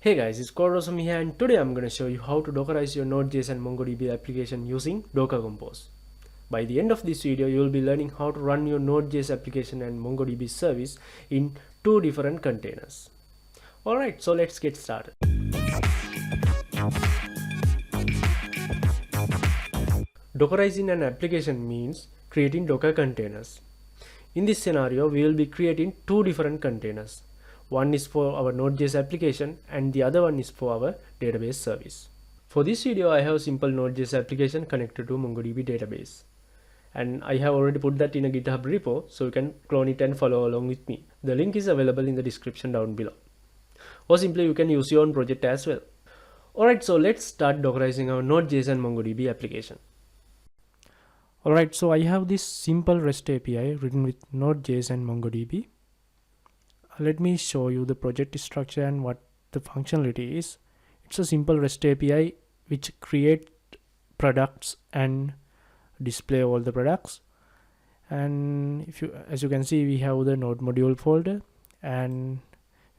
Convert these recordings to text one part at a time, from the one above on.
Hey guys, it's Korosum here, and today I'm going to show you how to Dockerize your Node.js and MongoDB application using Docker Compose. By the end of this video, you will be learning how to run your Node.js application and MongoDB service in two different containers. Alright, so let's get started. Dockerizing an application means creating Docker containers. In this scenario, we will be creating two different containers. One is for our Node.js application and the other one is for our database service. For this video, I have a simple Node.js application connected to MongoDB database. And I have already put that in a GitHub repo, so you can clone it and follow along with me. The link is available in the description down below. Or simply you can use your own project as well. Alright, so let's start Dockerizing our Node.js and MongoDB application. Alright, so I have this simple REST API written with Node.js and MongoDB. Let me show you the project structure and what the functionality is. It's a simple REST API which create products and display all the products. And as you can see, we have the node module folder and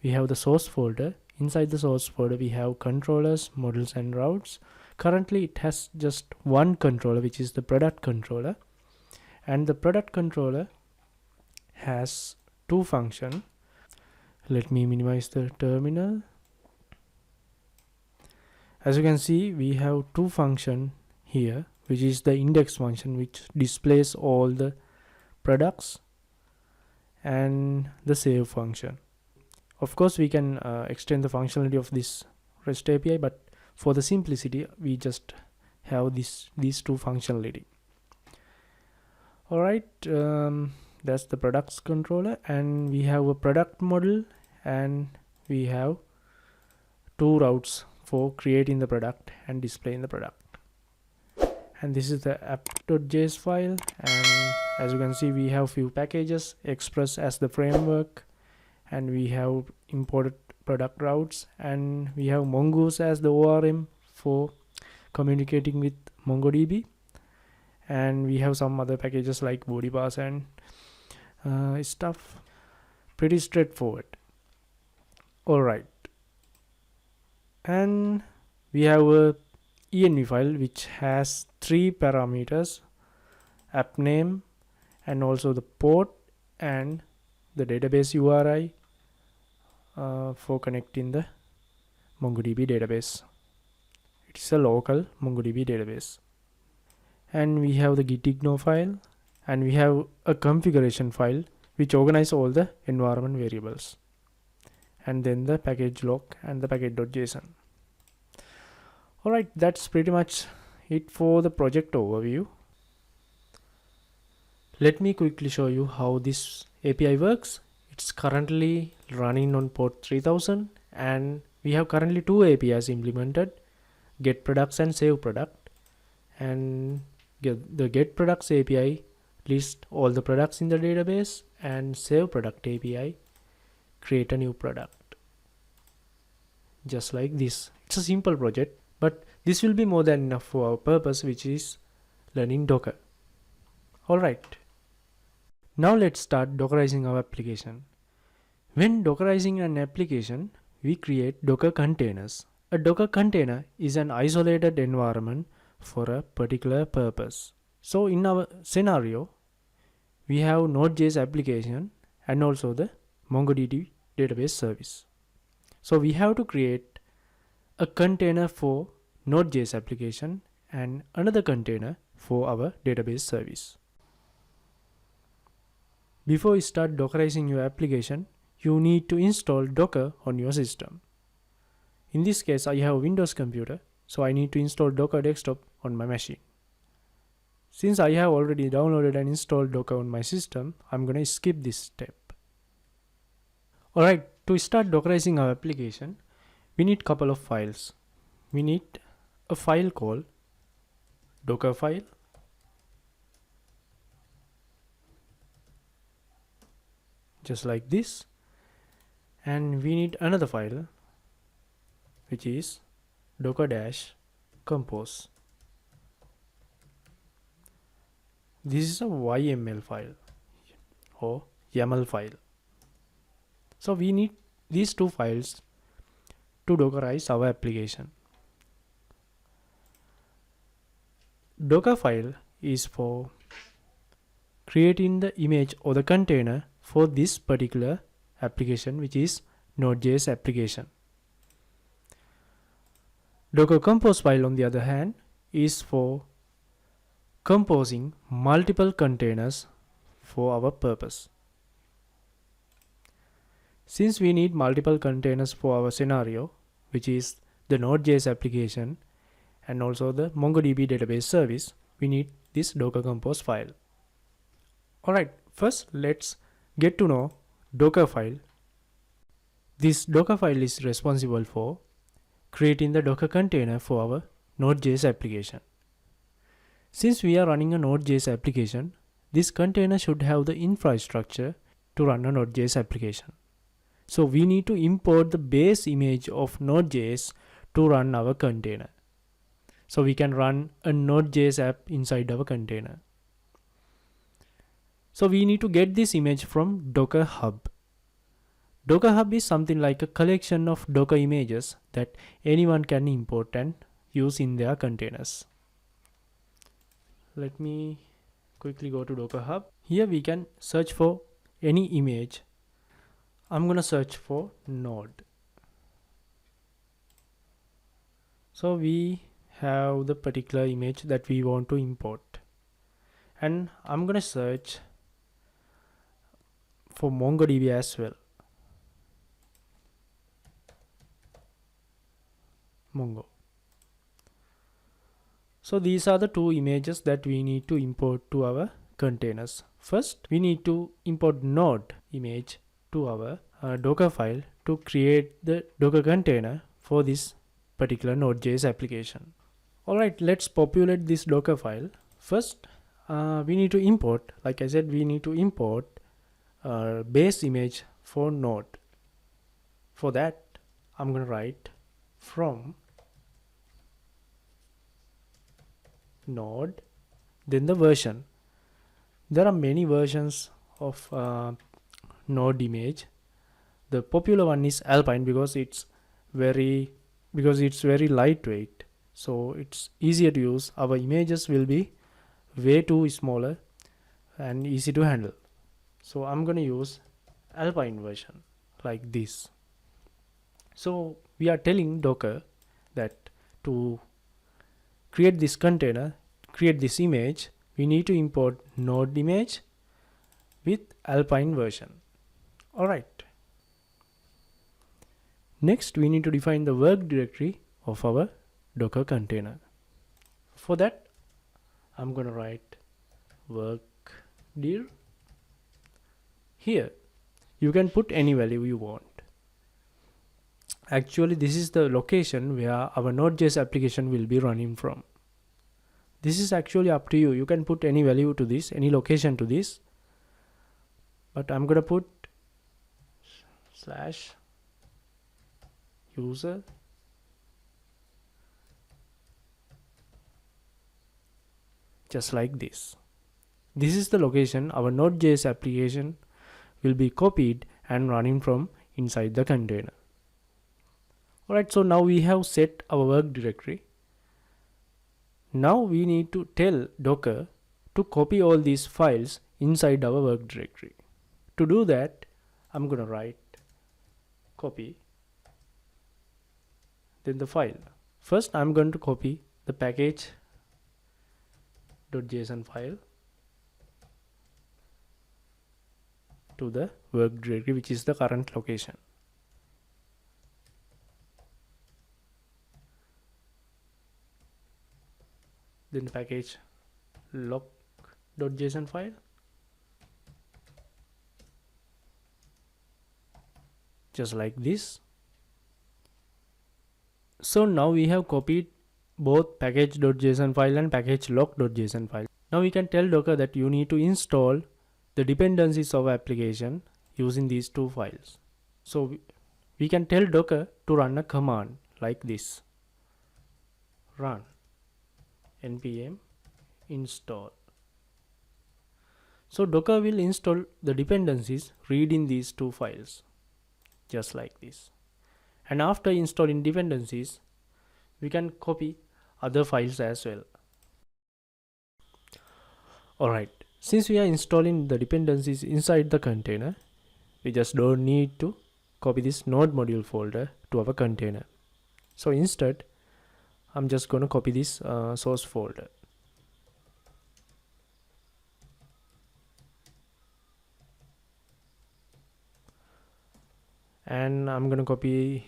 we have the source folder. Inside the source folder we have controllers, models and routes. Currently it has just one controller, which is the product controller, and the product controller has two functions. Let me minimize the terminal. As you can see, we have two functions here, which is the index function which displays all the products, and the save function. Of course we can extend the functionality of this REST API, but for the simplicity we just have these two functionality. Alright, that's the products controller, and we have a product model and we have two routes for creating the product and displaying the product. And this is the app.js file, and as you can see we have few packages, Express as the framework, and we have imported product routes, and we have Mongoose as the ORM for communicating with MongoDB, and we have some other packages like body pass and stuff. Pretty straightforward. Alright, and we have a env file which has three parameters: app name, and also the port and the database URI for connecting the MongoDB database. It's a local MongoDB database. And we have the gitignore file, and we have a configuration file which organizes all the environment variables, and then the package log and the package.json. Alright, that's pretty much it for the project overview. Let me quickly show you how this API works. It's currently running on port 3000, and we have currently two APIs implemented: get products and save product. And the get products API lists all the products in the database, and save product API create a new product, just like this. It's a simple project, but this will be more than enough for our purpose, which is learning Docker. Alright, now let's start Dockerizing our application. When Dockerizing an application, we create Docker containers. A Docker container is an isolated environment for a particular purpose. So in our scenario, we have Node.js application and also the MongoDB database service. So we have to create a container for Node.js application and another container for our database service. Before you start Dockerizing your application, you need to install Docker on your system. In this case, I have a Windows computer, so I need to install Docker Desktop on my machine. Since I have already downloaded and installed Docker on my system, I'm gonna skip this step. Alright, to start Dockerizing our application, we need couple of files. We need a file called Dockerfile, just like this, and we need another file which is docker-compose. This is a YML file or YAML file. So we need these two files to Dockerize our application. Dockerfile is for creating the image or the container for this particular application, which is Node.js application. Docker-compose file, on the other hand, is for composing multiple containers for our purpose. Since we need multiple containers for our scenario, which is the Node.js application and also the MongoDB database service, we need this docker-compose file. Alright, first let's get to know Dockerfile. This Dockerfile is responsible for creating the Docker container for our Node.js application. Since we are running a Node.js application, this container should have the infrastructure to run a Node.js application. So we need to import the base image of Node.js to run our container. So we can run a Node.js app inside our container. So we need to get this image from Docker Hub. Docker Hub is something like a collection of Docker images that anyone can import and use in their containers. Let me quickly go to Docker Hub. Here we can search for any image. I'm gonna search for Node. So we have the particular image that we want to import, and I'm gonna search for MongoDB as well. Mongo. So these are the two images that we need to import to our containers. First, we need to import Node image to our Docker file to create the Docker container for this particular Node.js application. Alright, let's populate this Docker file. First, we need to import, like I said, we need to import base image for Node. For that, I'm going to write from Node, then the version. There are many versions of Node image. The popular one is Alpine because it's very lightweight, so it's easier to use. Our images will be way too smaller and easy to handle. So I'm going to use Alpine version like this. So we are telling Docker that to create this container, create this image, we need to import Node image with Alpine version. Alright. Next, we need to define the work directory of our Docker container. For that, I'm going to write work dir. Here, you can put any value you want. Actually, this is the location where our Node.js application will be running from. This is actually up to you. You can put any value to this, any location to this. But I'm going to put /user just like this. This is the location our Node.js application will be copied and running from inside the container. Alright, so now we have set our work directory. Now we need to tell Docker to copy all these files inside our work directory. To do that, I'm going to write copy, then the file. First, I'm going to copy the package.json file to the work directory, which is the current location. Then the package lock.json file, just like this. So now we have copied both package.json file and package lock.json file. Now we can tell Docker that you need to install the dependencies of application using these two files. So we can tell Docker to run a command like this: run npm install. So Docker will install the dependencies reading these two files just like this, And after installing dependencies, we can copy other files as well. Alright, since we are installing the dependencies inside the container, we just don't need to copy this node module folder to our container. So instead, I'm just going to copy this source folder. And I'm going to copy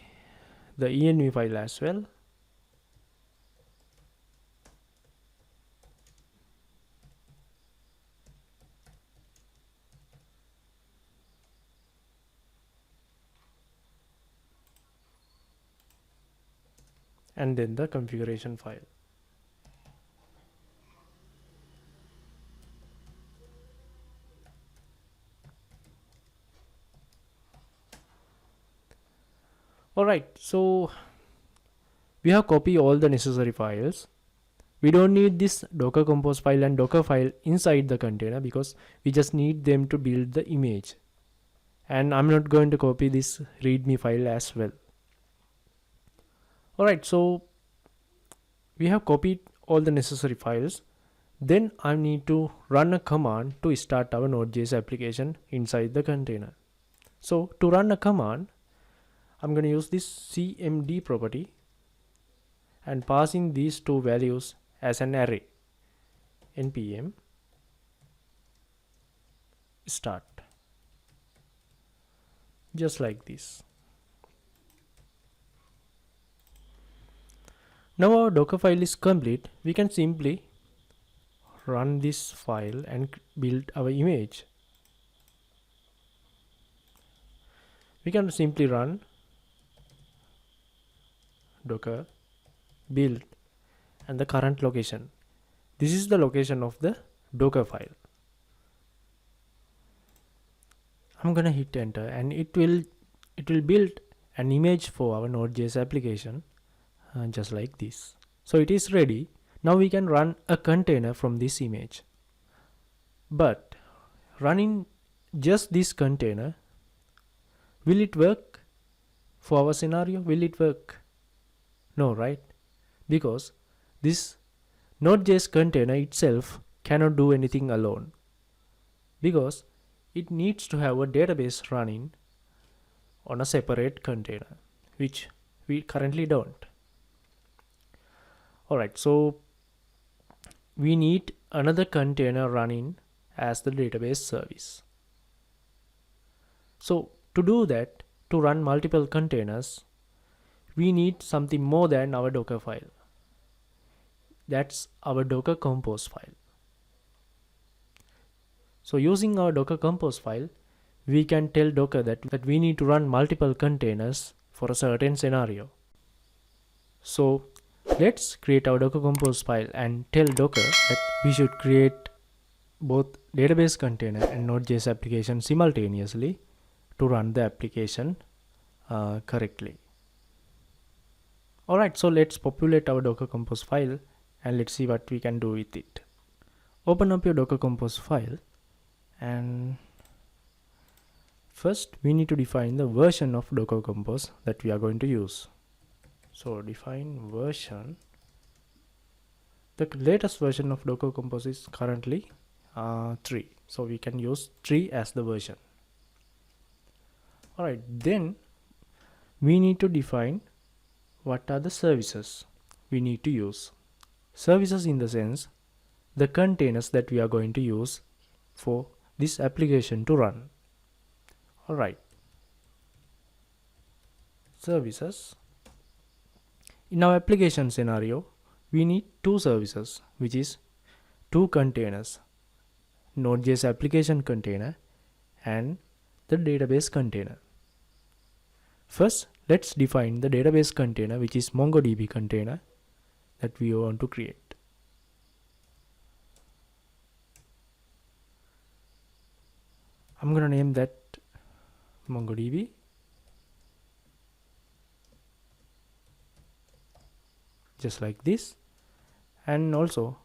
the env file as well. And then the configuration file. Alright, so we have copied all the necessary files. We don't need this docker compose file and Dockerfile inside the container because we just need them to build the image. And I'm not going to copy this readme file as well. Alright, so we have copied all the necessary files. Then I need to run a command to start our Node.js application inside the container. So to run a command, I'm going to use this cmd property and passing these two values as an array. npm start. Just like this. Now our Docker file is complete. We can simply run this file and build our image. We can simply run docker build and the current location. This is the location of the Docker file. I'm gonna hit enter and it will build an image for our Node.js application just like this. So it is ready. Now we can run a container from this image. But running just this container, will it work for our scenario? Will it work? No, right? Because this Node.js container itself cannot do anything alone, because it needs to have a database running on a separate container, which we currently don't. Alright, so we need another container running as the database service. So to do that, to run multiple containers, we need something more than our Docker file. That's our Docker compose file. So using our Docker compose file, we can tell Docker that we need to run multiple containers for a certain scenario. So let's create our Docker compose file and tell Docker that we should create both database container and Node.js application simultaneously to run the application correctly. Alright, so let's populate our Docker compose file and let's see what we can do with it. Open up your Docker compose file, and first we need to define the version of Docker compose that we are going to use. So define version. The latest version of Docker compose is currently 3, so we can use 3 as the version. Alright, then we need to define what are the services we need to use. Services in the sense the containers that we are going to use for this application to run. Alright, services. In our application scenario, we need 2 services, which is 2 containers, Node.js application container and the database container. First, let's define the database container, which is MongoDB container that we want to create. I'm going to name that MongoDB. Just like this. And also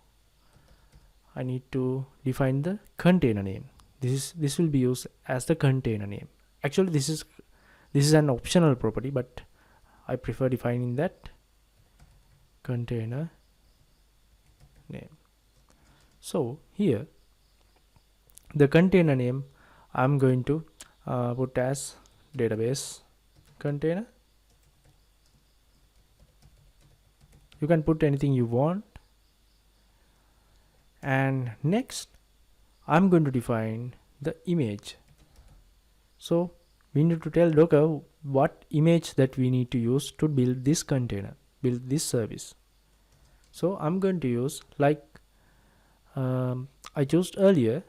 I need to define the container name. This will be used as the container name. Actually this is an optional property, but I prefer defining that container name. So here the container name I'm going to put as database container. You can put anything you want. And next I'm going to define the image. So we need to tell Docker what image that we need to use to build this container, build this service. So I'm going to use, like I chose earlier,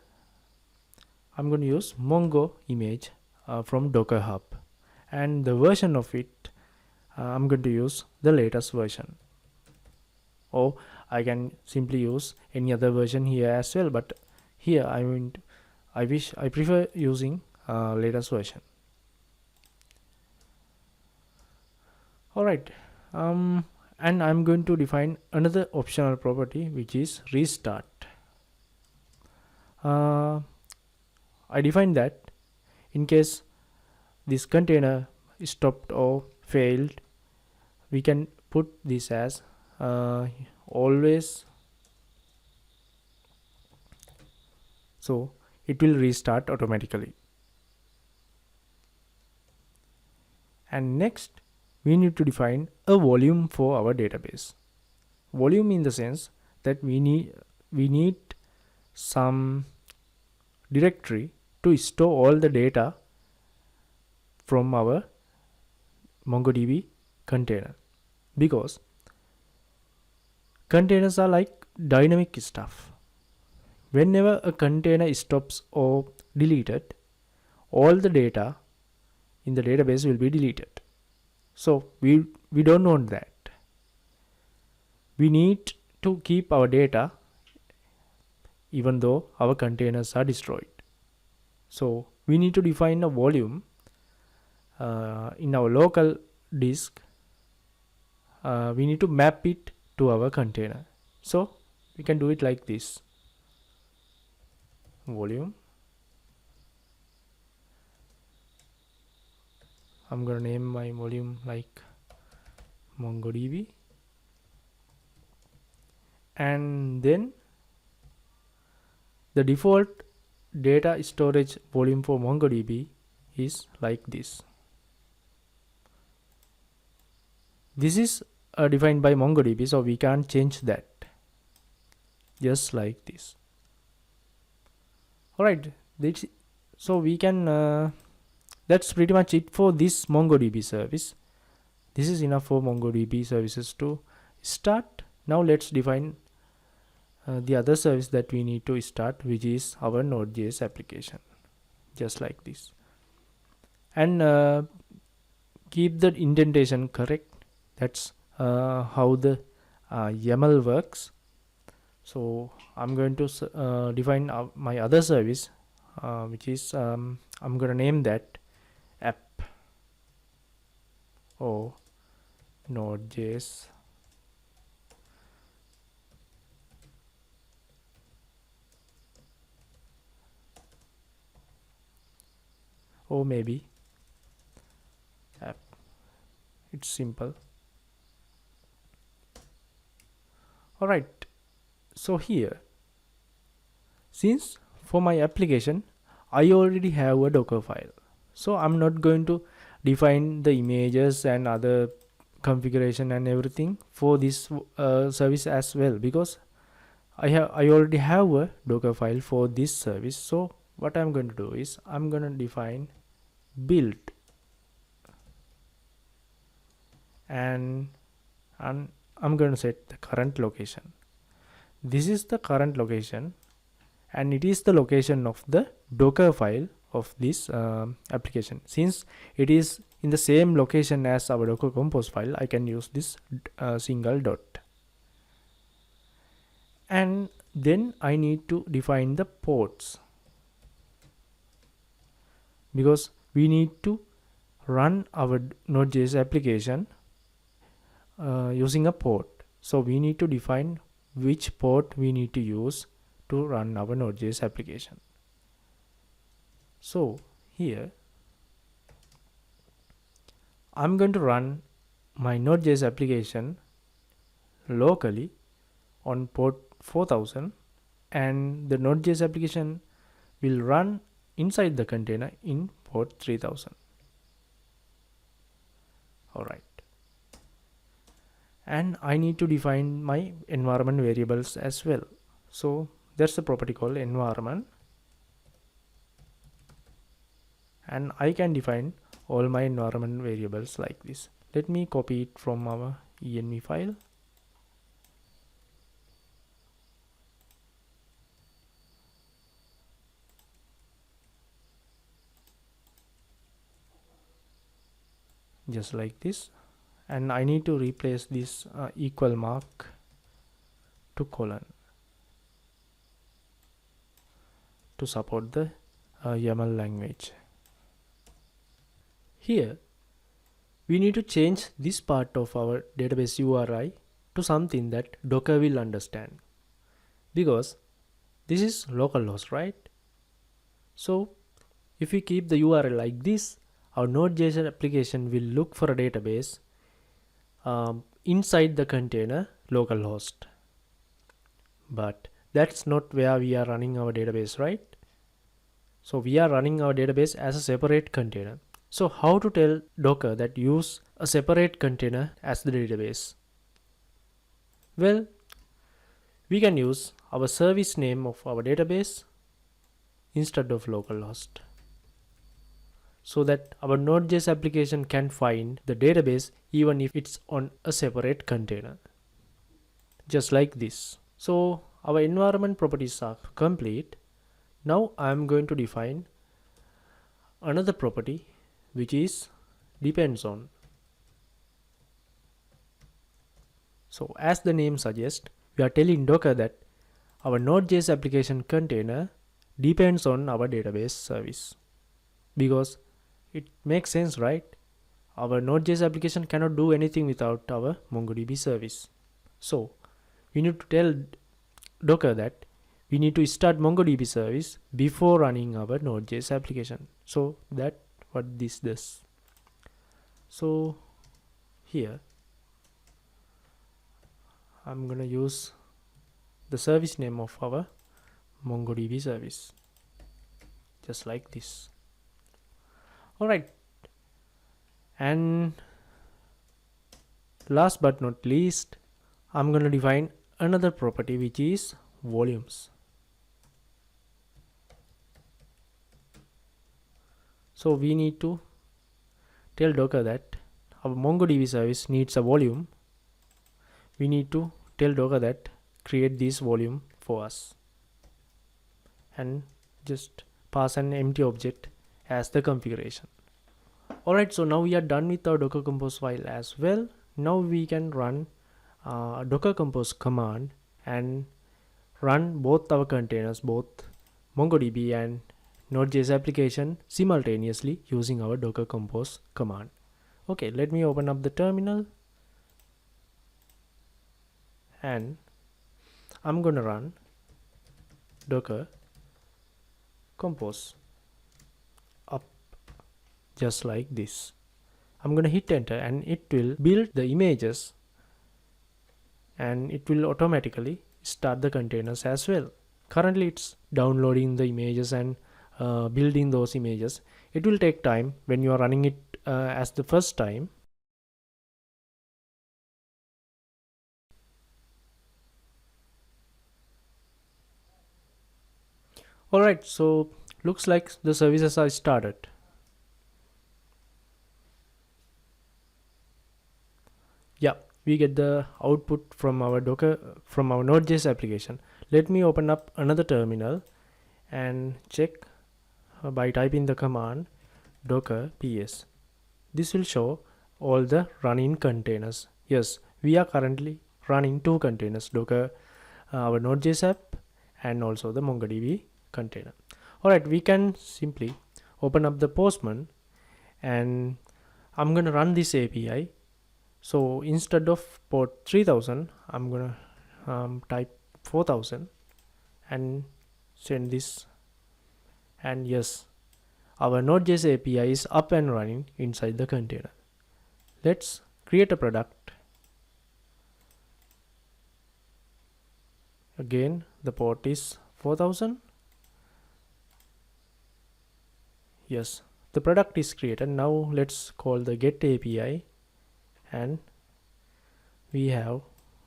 I'm going to use Mongo image from Docker Hub, and the version of it I'm going to use the latest version, or I can simply use any other version here as well, but here I prefer using latest version. Alright, and I'm going to define another optional property, which is restart. I define that in case this container is stopped or failed, we can put this as always, so it will restart automatically. And next we need to define a volume for our database. Volume in the sense that we need some directory to store all the data from our MongoDB container, because containers are like dynamic stuff. Whenever a container stops or deleted, all the data in the database will be deleted. So we don't want that. We need to keep our data even though our containers are destroyed. So we need to define a volume in our local disk. We need to map it to our container. So we can do it like this: volume. I'm gonna name my volume like MongoDB, and then the default data storage volume for MongoDB is like this. This is defined by MongoDB, so we can't change that, just like this. Alright, so we can that's pretty much it for this MongoDB service. This is enough for MongoDB services to start. Now let's define the other service that we need to start, which is our Node.js application, just like this. And keep the indentation correct. That's how the YAML works. So I'm going to define my other service, which is I'm going to name that app or Node.js or maybe app. It's simple. Alright, so here, since for my application I already have a Dockerfile, so I'm not going to define the images and other configuration and everything for this service as well, because I already have a Dockerfile for this service. So what I'm going to do is I'm going to define build, and I'm going to set the current location. This is the current location, and it is the location of the Dockerfile of this application. Since it is in the same location as our docker-compose file, I can use this single dot. And then I need to define the ports, because we need to run our Node.js application using a port. So we need to define which port we need to use to run our Node.js application. So here I'm going to run my Node.js application locally on port 4000, and the Node.js application will run inside the container in port 3000. Alright, and I need to define my environment variables as well. So there's a property called environment, and I can define all my environment variables like this. Let me copy it from our env file. Just like this, and I need to replace this equal mark to colon to support the YAML language. Here we need to change this part of our database URI to something that Docker will understand, because this is localhost, right? So if we keep the URL like this, our Node.js application will look for a database inside the container localhost. But that's not where we are running our database, right? So we are running our database as a separate container. So how to tell Docker that use a separate container as the database? Well, we can use our service name of our database instead of localhost, so that our Node.js application can find the database even if it's on a separate container. Just like this. So our environment properties are complete. Now I'm going to define another property, which is depends on. So as the name suggests, we are telling Docker that our Node.js application container depends on our database service, because it makes sense, right? Our Node.js application cannot do anything without our MongoDB service. So we need to tell Docker that we need to start MongoDB service before running our Node.js application. So that what this does. So here I'm gonna use the service name of our MongoDB service, just like this. Alright, and last but not least, I'm gonna define another property, which is volumes. So we need to tell Docker that our MongoDB service needs a volume. We need to tell Docker that create this volume for us, and just pass an empty object as the configuration. Alright, so now we are done with our Docker Compose file as well. Now we can run Docker Compose command and run both our containers, both MongoDB and Node.js application, simultaneously using our Docker Compose command. Okay, let me open up the terminal, and I'm gonna run Docker Compose up just like this. I'm gonna hit enter, and it will build the images, and it will automatically start the containers as well. Currently it's downloading the images and building those images. It will take time when you are running it as the first time. Alright, so looks like the services are started. Yeah, we get the output from our Node.js application. Let me open up another terminal and check by typing the command docker ps. This will show all the running containers. Yes, we are currently running two containers, Docker, our Node.js app, and also the MongoDB container. Alright, we can simply open up the Postman, and I'm gonna run this API. So instead of port 3000, I'm gonna type 4000 and send this, and yes, our Node.js API is up and running inside the container. Let's create a product. Again, the port is 4000. Yes, the product is created. Now let's call the get API, and we have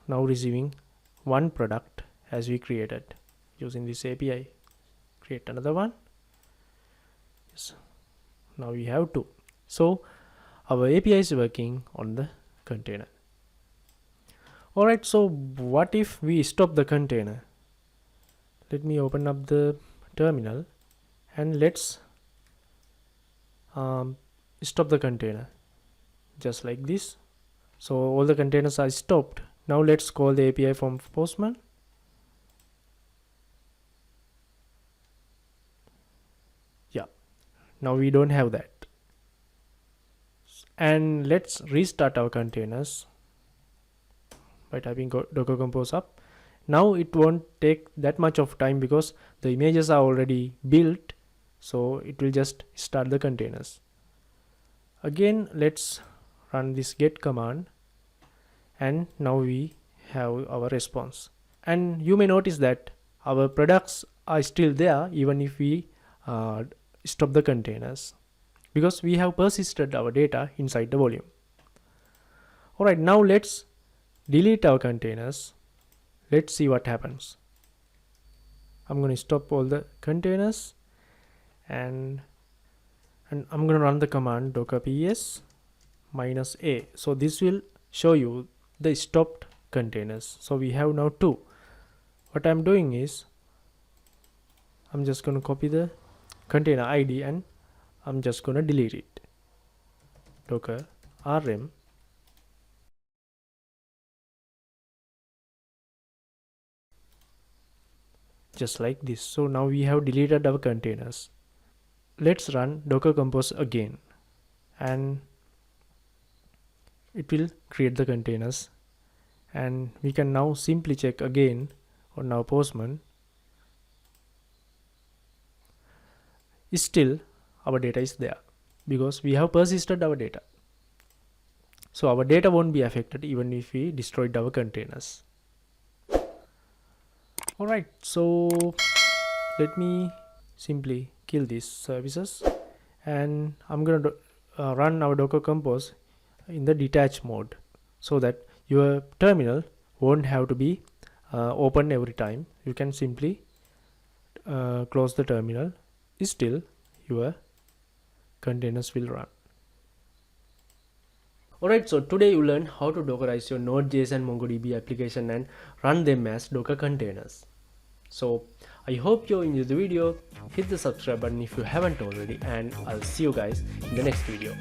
now receiving one product as we created using this API. Create another one. Yes, now we have two. So our API is working on the container. Alright, so what if we stop the container? Let me open up the terminal and let's stop the container just like this. So all the containers are stopped. Now let's call the API from Postman. Yeah, now we don't have that. And let's restart our containers by typing docker compose up. Now it won't take that much of time because the images are already built, so it will just start the containers. Again, let's run this get command, and now we have our response. And you may notice that our products are still there even if we stop the containers, because we have persisted our data inside the volume. Alright, now let's delete our containers. Let's see what happens. I'm going to stop all the containers, and I'm going to run the command docker ps -a. So this will show you the stopped containers. So we have now two. What I'm doing is I'm just going to copy the container ID and I'm just going to delete it. Docker rm just like this. So now we have deleted our containers. Let's run docker compose again, and it will create the containers, and we can now simply check again on our Postman. Still our data is there because we have persisted our data. So our data won't be affected even if we destroyed our containers. Alright, so let me simply kill these services, and I'm going to run our docker compose in the detached mode so that your terminal won't have to be open every time. You can simply close the terminal. Still your containers will run. Alright, so today you learned how to Dockerize your Node.js and MongoDB application and run them as Docker containers. So I hope you enjoyed the video. Hit the subscribe button if you haven't already, and I'll see you guys in the next video.